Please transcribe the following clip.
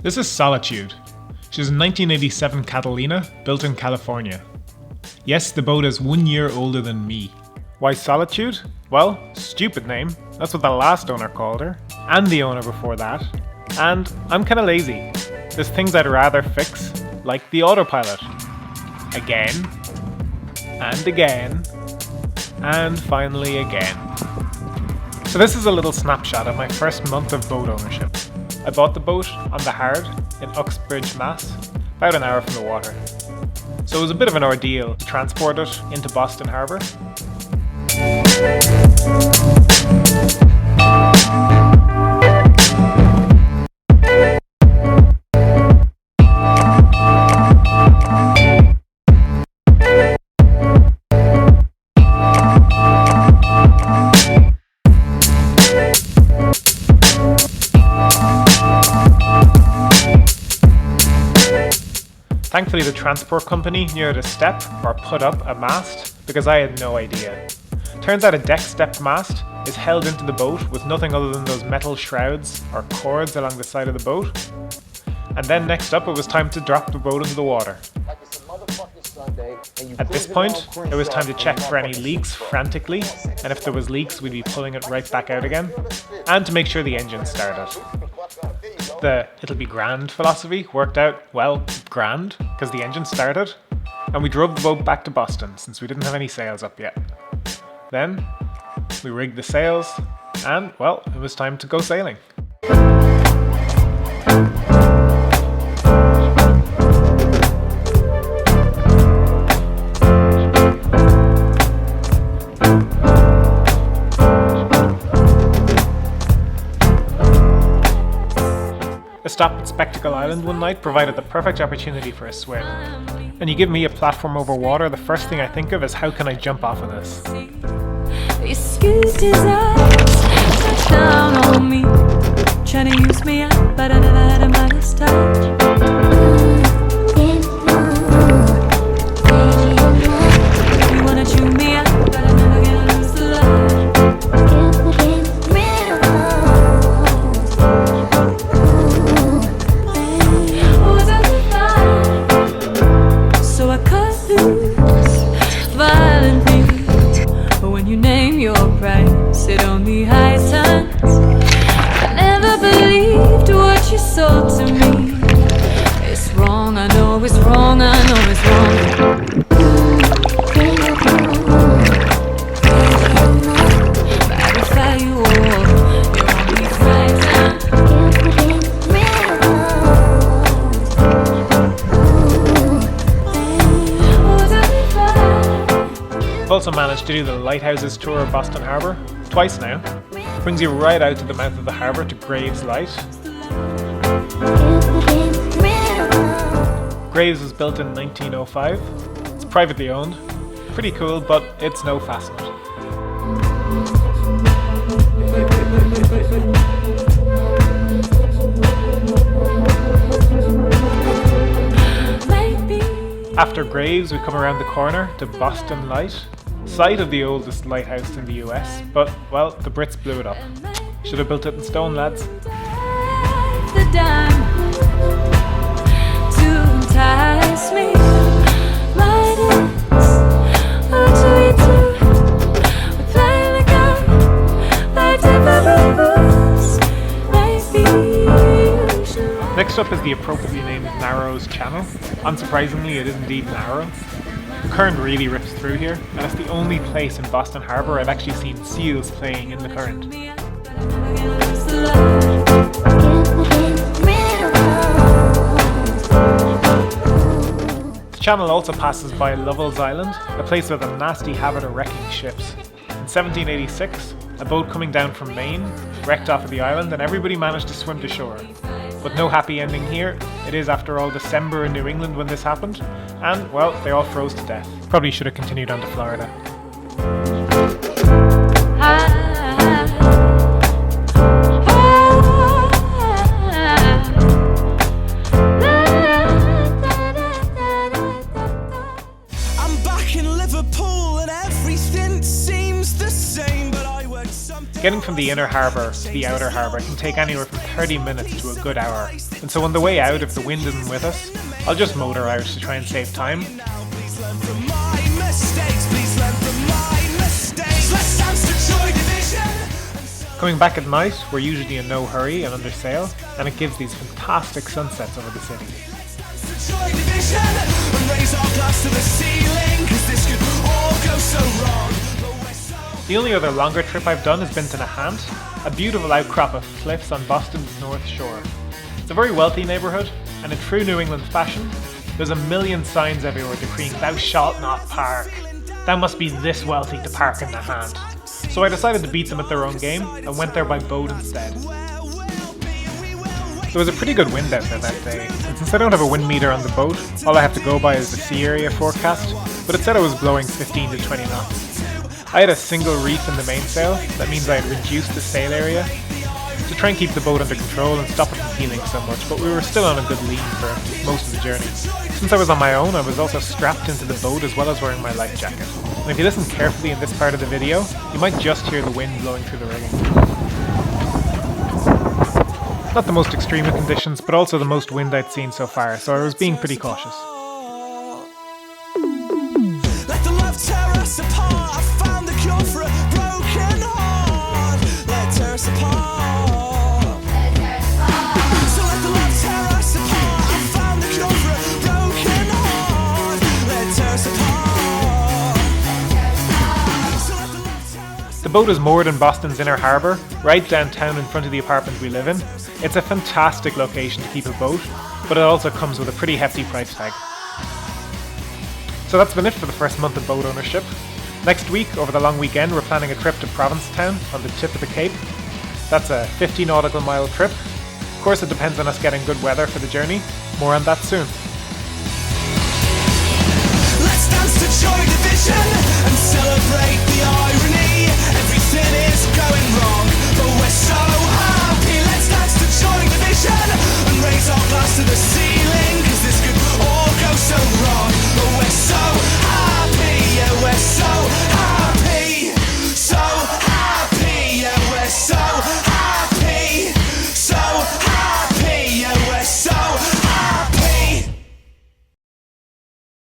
This is Solitude. She's a 1987 Catalina built in California. Yes, the boat is 1 year older than me. Why Solitude? Well, stupid name. That's what the last owner called her. And the owner before that. And I'm kinda lazy. There's things I'd rather fix, like the autopilot. Again. And again. And finally again. So this is a little snapshot of my first month of boat ownership. I bought the boat on the Hard in Uxbridge, Mass, about an hour from the water. So it was a bit of an ordeal to transport it into Boston Harbour. Thankfully the transport company knew how to step or put up a mast because I had no idea. Turns out a deck stepped mast is held into the boat with nothing other than those metal shrouds or cords along the side of the boat. And then next up it was time to drop the boat into the water. At this point it was time to check for any leaks frantically, and if there was leaks we'd be pulling it right back out again, and to make sure the engine started. The "it'll be grand" philosophy worked out, well, grand, because the engine started, and we drove the boat back to Boston since we didn't have any sails up yet. Then we rigged the sails, and well, it was time to go sailing. A stop at Spectacle Island one night provided the perfect opportunity for a swim. And you give me a platform over water, the first thing I think of is how can I jump off of this? You squeezed his eyes, touched down on me, trying to use me up, but I never had a Midas touch. You wanna chew me up, but I never get lose the love. It only heightens. I never believed what you sold to me. It's wrong, I know it's wrong, I know it's wrong. Magnify you all, you're only frightened. I've also managed to do the Lighthouses tour of Boston Harbour, twice now. Brings you right out to the mouth of the harbour to Graves Light. Graves was built in 1905. It's privately owned. Pretty cool, but it's no fast boat. After Graves, we come around the corner to Boston Light, site of the oldest lighthouse in the US, but, well, the Brits blew it up. Should have built it in stone, lads. The dime to entice me. Midas, what do we do? We play the game by different rules. Maybe you should. Next up is the appropriately named Narrows Channel. Unsurprisingly, it is indeed narrow. The current really rips through here, and it's the only place in Boston Harbour I've actually seen seals playing in the current. The channel also passes by Lovell's Island, a place with a nasty habit of wrecking ships. In 1786, a boat coming down from Maine wrecked off of the island and everybody managed to swim to shore. But no happy ending here. It is, after all, December in New England when this happened, and, well, they all froze to death. Probably should have continued on to Florida. I'm back in Liverpool and everything seems the same, but I worked something Getting from the inner harbour to the outer harbour can take anywhere from 30 minutes to a good hour, and so on the way out, if the wind isn't with us, I'll just motor out to try and save time. Coming back at night, we're usually in no hurry and under sail, and it gives these fantastic sunsets over the city. The only other longer trip I've done has been to Nahant, a beautiful outcrop of cliffs on Boston's North Shore. It's a very wealthy neighbourhood, and in true New England fashion, there's a million signs everywhere decreeing "Thou shalt not park." Thou must be this wealthy to park in Nahant. So I decided to beat them at their own game and went there by boat instead. There was a pretty good wind out there that day, and since I don't have a wind meter on the boat, all I have to go by is the sea area forecast, but it said it was blowing 15 to 20 knots. I had a single reef in the mainsail, that means I had reduced the sail area to try and keep the boat under control and stop it from heeling so much, but we were still on a good lean for most of the journey. Since I was on my own, I was also strapped into the boat as well as wearing my life jacket. And if you listen carefully in this part of the video, you might just hear the wind blowing through the rigging. Not the most extreme of conditions, but also the most wind I'd seen so far, so I was being pretty cautious. Let the love tear us apart. I found the cure for a broken heart. Let it tear us apart. So let the love tear us apart. I found the cure for a broken heart. Let it tear us apart. The boat is moored in Boston's inner harbour, right downtown in front of the apartment we live in. It's a fantastic location to keep a boat, but it also comes with a pretty hefty price tag. So that's been it for the first month of boat ownership. Next week, over the long weekend, we're planning a trip to Provincetown on the tip of the Cape. That's a 50 nautical mile trip. Of course, it depends on us getting good weather for the journey. More on that soon. Let's dance to Joy Division and celebrate the